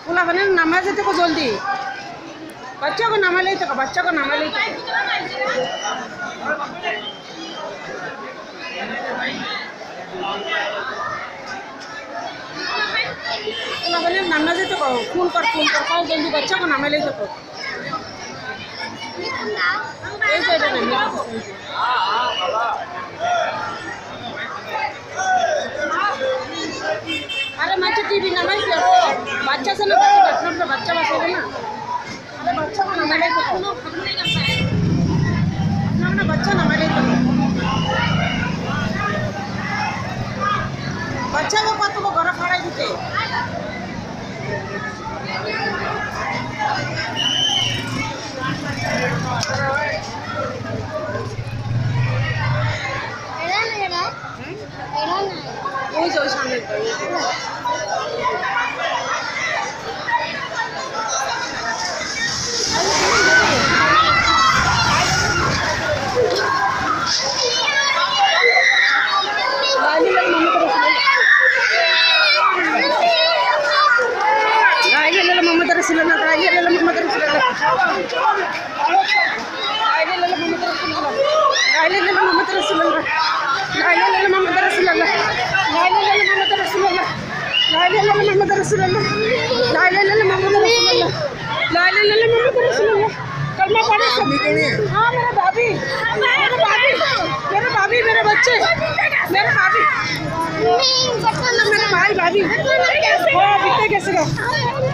पुला बने नामा जेते को जल्दी बच्चा को नामा ले तो बच्चा को नामा ले पुला बने नामा जेते को फोन कर कहो जल्दी बच्चा को नामा ले तो अरे मैं टीवी ना मैं बच्चा से ना बच्चा बच्चा बसेगा ना अरे बच्चा को ना ले ना बच्चा ना ले बच्चा को पत्तों को घर खड़ा दिते वो जो सामने हाँ मेरा भाभी मेरे बच्चे मेरे भाई भाभी कैसे